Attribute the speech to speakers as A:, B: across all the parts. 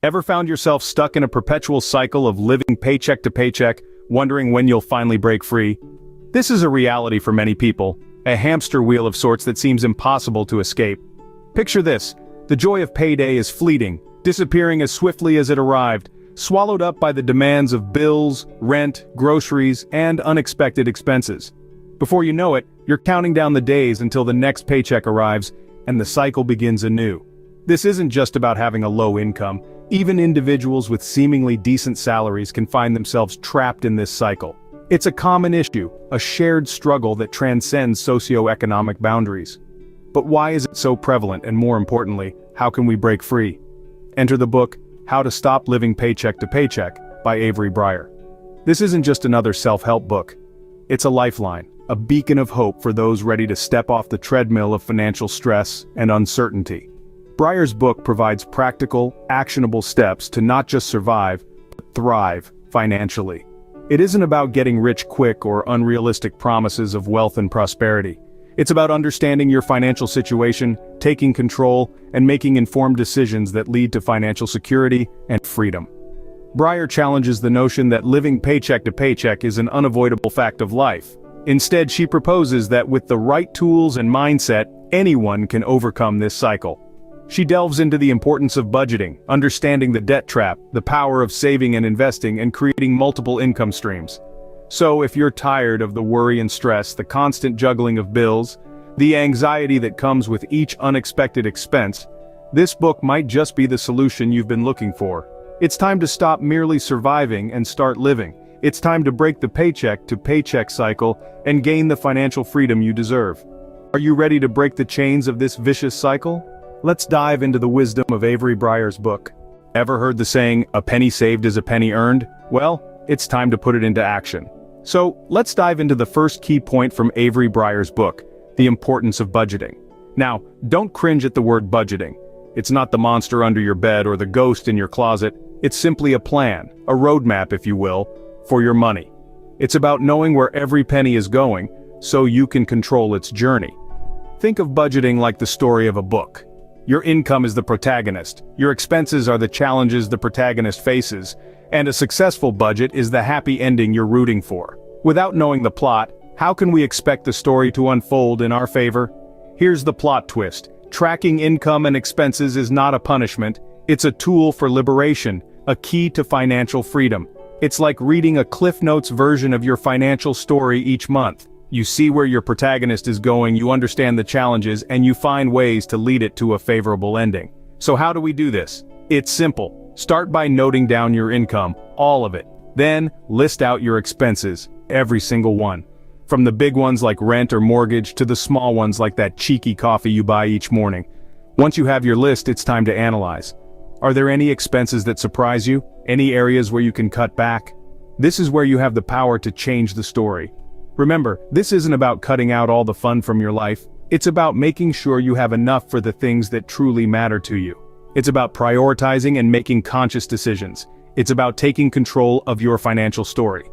A: Ever found yourself stuck in a perpetual cycle of living paycheck to paycheck, wondering when you'll finally break free? This is a reality for many people, a hamster wheel of sorts that seems impossible to escape. Picture this: the joy of payday is fleeting, disappearing as swiftly as it arrived, swallowed up by the demands of bills, rent, groceries, and unexpected expenses. Before you know it, you're counting down the days until the next paycheck arrives, and the cycle begins anew. This isn't just about having a low income. Even individuals with seemingly decent salaries can find themselves trapped in this cycle. It's a common issue, a shared struggle that transcends socioeconomic boundaries. But why is it so prevalent, and more importantly, how can we break free? Enter the book, How to Stop Living Paycheck to Paycheck, by Avery Breyer. This isn't just another self-help book. It's a lifeline, a beacon of hope for those ready to step off the treadmill of financial stress and uncertainty. Breyer's book provides practical, actionable steps to not just survive, but thrive financially. It isn't about getting rich quick or unrealistic promises of wealth and prosperity. It's about understanding your financial situation, taking control, and making informed decisions that lead to financial security and freedom. Breyer challenges the notion that living paycheck to paycheck is an unavoidable fact of life. Instead, she proposes that with the right tools and mindset, anyone can overcome this cycle. She delves into the importance of budgeting, understanding the debt trap, the power of saving and investing, and creating multiple income streams. So if you're tired of the worry and stress, the constant juggling of bills, the anxiety that comes with each unexpected expense, this book might just be the solution you've been looking for. It's time to stop merely surviving and start living. It's time to break the paycheck to paycheck cycle and gain the financial freedom you deserve. Are you ready to break the chains of this vicious cycle? Let's dive into the wisdom of Avery Breyer's book. Ever heard the saying, "A penny saved is a penny earned"? Well, it's time to put it into action. So, let's dive into the first key point from Avery Breyer's book, the importance of budgeting. Now, don't cringe at the word budgeting. It's not the monster under your bed or the ghost in your closet. It's simply a plan, a roadmap if you will, for your money. It's about knowing where every penny is going, so you can control its journey. Think of budgeting like the story of a book. Your income is the protagonist, your expenses are the challenges the protagonist faces, and a successful budget is the happy ending you're rooting for. Without knowing the plot, how can we expect the story to unfold in our favor? Here's the plot twist. Tracking income and expenses is not a punishment, it's a tool for liberation, a key to financial freedom. It's like reading a Cliff Notes version of your financial story each month. You see where your protagonist is going, you understand the challenges, and you find ways to lead it to a favorable ending. So how do we do this? It's simple. Start by noting down your income, all of it. Then, list out your expenses, every single one. From the big ones like rent or mortgage to the small ones like that cheeky coffee you buy each morning. Once you have your list, it's time to analyze. Are there any expenses that surprise you? Any areas where you can cut back? This is where you have the power to change the story. Remember, this isn't about cutting out all the fun from your life. It's about making sure you have enough for the things that truly matter to you. It's about prioritizing and making conscious decisions. It's about taking control of your financial story.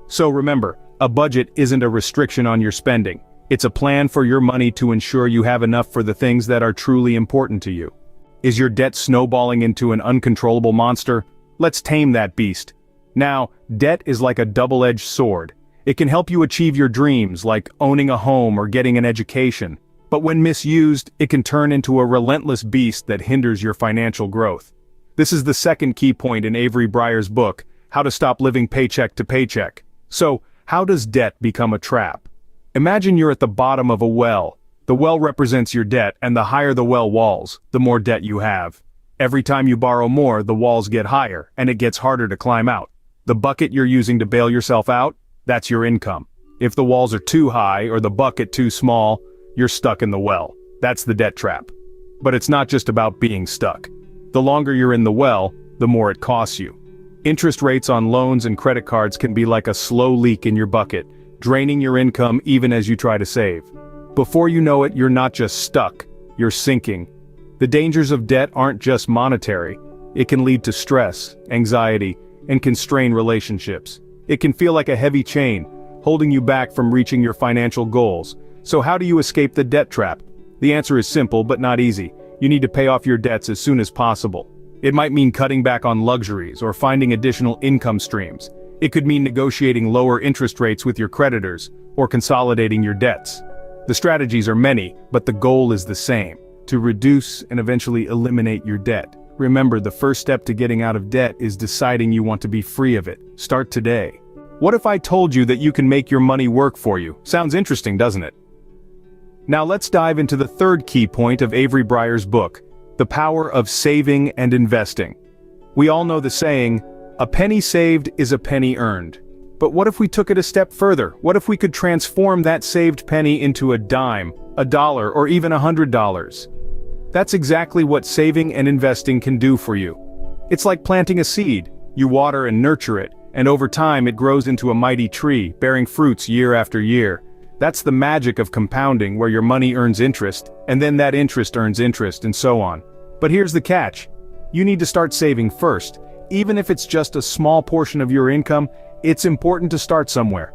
A: So remember, a budget isn't a restriction on your spending. It's a plan for your money to ensure you have enough for the things that are truly important to you. Is your debt snowballing into an uncontrollable monster? Let's tame that beast. Now, debt is like a double-edged sword. It can help you achieve your dreams, like owning a home or getting an education. But when misused, it can turn into a relentless beast that hinders your financial growth. This is the second key point in Avery Breyer's book, How to Stop Living Paycheck to Paycheck. So, how does debt become a trap? Imagine you're at the bottom of a well. The well represents your debt, and the higher the well walls, the more debt you have. Every time you borrow more, the walls get higher, and it gets harder to climb out. The bucket you're using to bail yourself out? That's your income. If the walls are too high or the bucket too small, you're stuck in the well. That's the debt trap. But it's not just about being stuck. The longer you're in the well, the more it costs you. Interest rates on loans and credit cards can be like a slow leak in your bucket, draining your income even as you try to save. Before you know it, you're not just stuck, you're sinking. The dangers of debt aren't just monetary. It can lead to stress, anxiety, and constrain relationships. It can feel like a heavy chain, holding you back from reaching your financial goals. So how do you escape the debt trap? The answer is simple but not easy. You need to pay off your debts as soon as possible. It might mean cutting back on luxuries or finding additional income streams. It could mean negotiating lower interest rates with your creditors or consolidating your debts. The strategies are many, but the goal is the same: to reduce and eventually eliminate your debt. Remember, the first step to getting out of debt is deciding you want to be free of it. Start today. What if I told you that you can make your money work for you? Sounds interesting, doesn't it? Now let's dive into the third key point of Avery Breyer's book, The Power of Saving and Investing. We all know the saying, "A penny saved is a penny earned." But what if we took it a step further? What if we could transform that saved penny into a dime, a dollar, or even $100? That's exactly what saving and investing can do for you. It's like planting a seed. You water and nurture it, and over time it grows into a mighty tree, bearing fruits year after year. That's the magic of compounding, where your money earns interest, and then that interest earns interest, and so on. But here's the catch. You need to start saving first. Even if it's just a small portion of your income, it's important to start somewhere.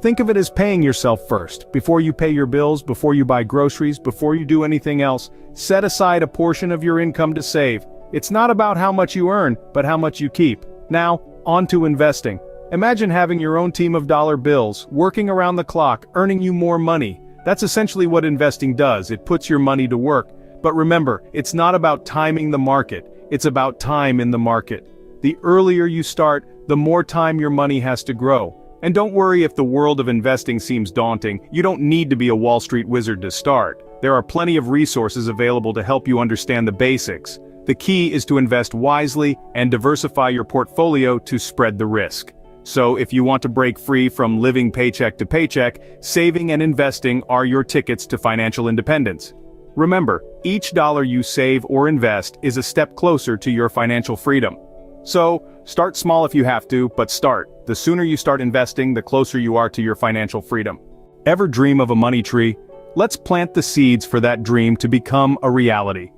A: Think of it as paying yourself first. Before you pay your bills, before you buy groceries, before you do anything else, set aside a portion of your income to save. It's not about how much you earn, but how much you keep. Now, on to investing. Imagine having your own team of dollar bills, working around the clock, earning you more money. That's essentially what investing does. It puts your money to work. But remember, it's not about timing the market. It's about time in the market. The earlier you start, the more time your money has to grow. And don't worry if the world of investing seems daunting. You don't need to be a Wall Street wizard to start. There are plenty of resources available to help you understand the basics. The key is to invest wisely and diversify your portfolio to spread the risk. So if you want to break free from living paycheck to paycheck, saving and investing are your tickets to financial independence. Remember, each dollar you save or invest is a step closer to your financial freedom. So, start small if you have to, but start. The sooner you start investing, the closer you are to your financial freedom. Ever dream of a money tree? Let's plant the seeds for that dream to become a reality.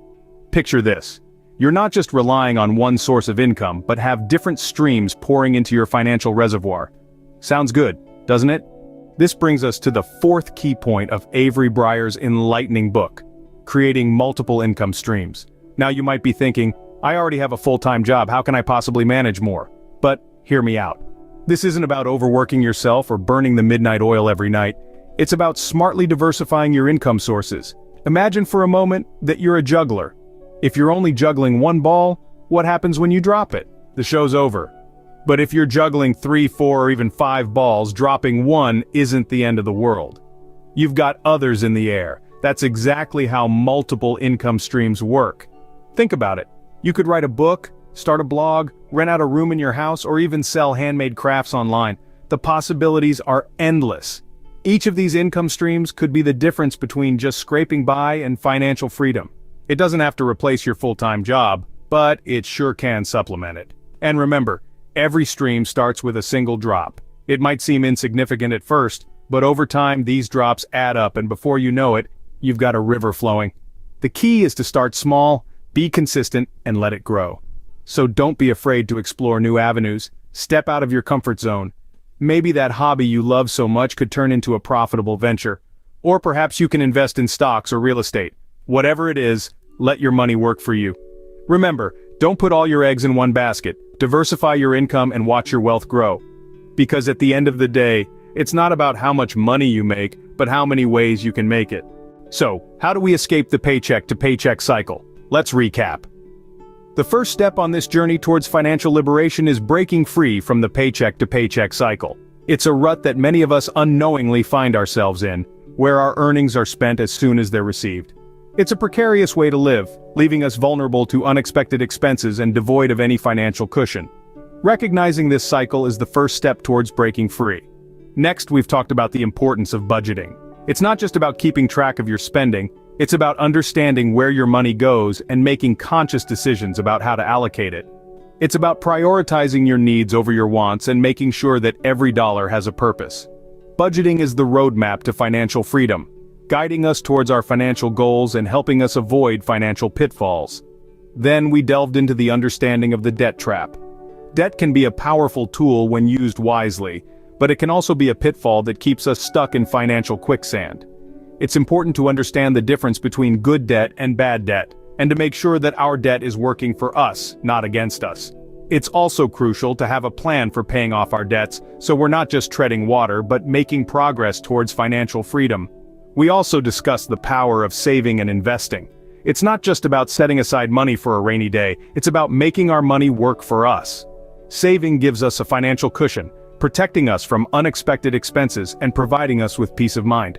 A: Picture this. You're not just relying on one source of income, but have different streams pouring into your financial reservoir. Sounds good, doesn't it? This brings us to the fourth key point of Avery Breyer's enlightening book, creating multiple income streams. Now you might be thinking, I already have a full-time job, how can I possibly manage more? But hear me out. This isn't about overworking yourself or burning the midnight oil every night. It's about smartly diversifying your income sources. Imagine for a moment that you're a juggler. If you're only juggling one ball, what happens when you drop it? The show's over. But if you're juggling 3, 4, or even 5 balls, dropping one isn't the end of the world. You've got others in the air. That's exactly how multiple income streams work. Think about it. You could write a book, start a blog, rent out a room in your house, or even sell handmade crafts online. The possibilities are endless. Each of these income streams could be the difference between just scraping by and financial freedom. It doesn't have to replace your full-time job, but it sure can supplement it. And remember, every stream starts with a single drop. It might seem insignificant at first, but over time these drops add up, and before you know it, you've got a river flowing. The key is to start small, be consistent, and let it grow. So don't be afraid to explore new avenues. Step out of your comfort zone. Maybe that hobby you love so much could turn into a profitable venture. Or perhaps you can invest in stocks or real estate. Whatever it is, let your money work for you. Remember, don't put all your eggs in one basket. Diversify your income and watch your wealth grow. Because at the end of the day, it's not about how much money you make, but how many ways you can make it. So, how do we escape the paycheck-to-paycheck cycle? Let's recap. The first step on this journey towards financial liberation is breaking free from the paycheck-to-paycheck cycle. It's a rut that many of us unknowingly find ourselves in, where our earnings are spent as soon as they're received. It's a precarious way to live, leaving us vulnerable to unexpected expenses and devoid of any financial cushion. Recognizing this cycle is the first step towards breaking free. Next, we've talked about the importance of budgeting. It's not just about keeping track of your spending, it's about understanding where your money goes and making conscious decisions about how to allocate it. It's about prioritizing your needs over your wants and making sure that every dollar has a purpose. Budgeting is the roadmap to financial freedom, guiding us towards our financial goals and helping us avoid financial pitfalls. Then we delved into the understanding of the debt trap. Debt can be a powerful tool when used wisely, but it can also be a pitfall that keeps us stuck in financial quicksand. It's important to understand the difference between good debt and bad debt, and to make sure that our debt is working for us, not against us. It's also crucial to have a plan for paying off our debts, so we're not just treading water but making progress towards financial freedom. We also discuss the power of saving and investing. It's not just about setting aside money for a rainy day, it's about making our money work for us. Saving gives us a financial cushion, protecting us from unexpected expenses and providing us with peace of mind.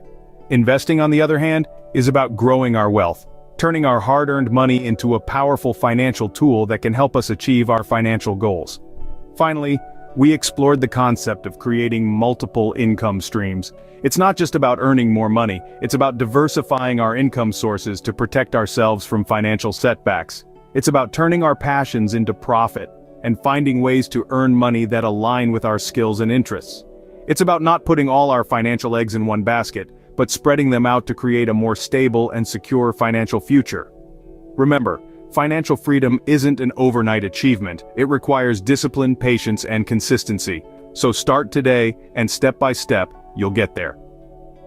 A: Investing, on the other hand, is about growing our wealth, turning our hard-earned money into a powerful financial tool that can help us achieve our financial goals. Finally, we explored the concept of creating multiple income streams. It's not just about earning more money, it's about diversifying our income sources to protect ourselves from financial setbacks. It's about turning our passions into profit and finding ways to earn money that align with our skills and interests. It's about not putting all our financial eggs in one basket, but spreading them out to create a more stable and secure financial future. Remember, financial freedom isn't an overnight achievement. It requires discipline, patience, and consistency. So start today, and step by step, you'll get there.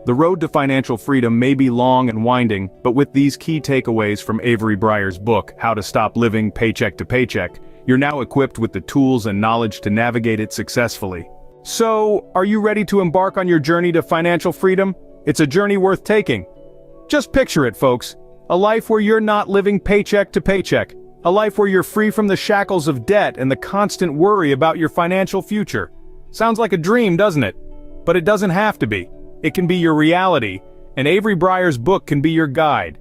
A: The road to financial freedom may be long and winding, but with these key takeaways from Avery Breyer's book, How to Stop Living Paycheck to Paycheck, you're now equipped with the tools and knowledge to navigate it successfully. So, are you ready to embark on your journey to financial freedom? It's a journey worth taking. Just picture it, folks. A life where you're not living paycheck to paycheck. A life where you're free from the shackles of debt and the constant worry about your financial future. Sounds like a dream, doesn't it? But it doesn't have to be. It can be your reality, and Avery Breyer's book can be your guide.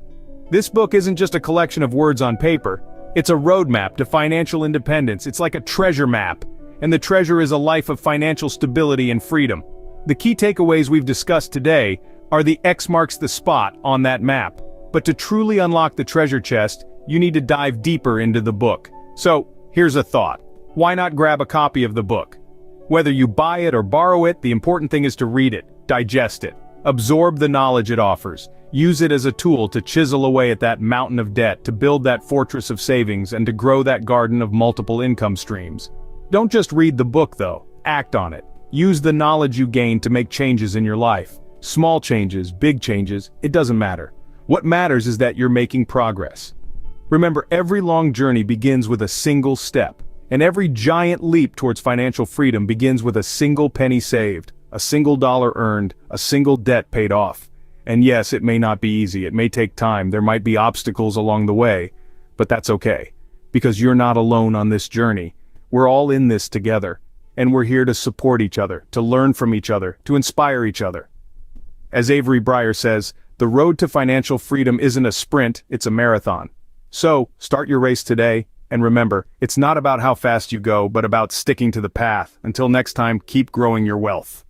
A: This book isn't just a collection of words on paper. It's a roadmap to financial independence. It's like a treasure map, and the treasure is a life of financial stability and freedom. The key takeaways we've discussed today are the X marks the spot on that map. But to truly unlock the treasure chest, you need to dive deeper into the book. So, here's a thought. Why not grab a copy of the book? Whether you buy it or borrow it, the important thing is to read it, digest it, absorb the knowledge it offers, use it as a tool to chisel away at that mountain of debt, to build that fortress of savings, and to grow that garden of multiple income streams. Don't just read the book though, act on it. Use the knowledge you gain to make changes in your life. Small changes, big changes, it doesn't matter. What matters is that you're making progress. Remember, every long journey begins with a single step, and every giant leap towards financial freedom begins with a single penny saved, a single dollar earned, a single debt paid off. And yes, it may not be easy, it may take time, there might be obstacles along the way, but that's okay, because you're not alone on this journey. We're all in this together, and we're here to support each other, to learn from each other, to inspire each other. As Avery Breyer says, the road to financial freedom isn't a sprint, it's a marathon. So, start your race today, and remember, it's not about how fast you go, but about sticking to the path. Until next time, keep growing your wealth.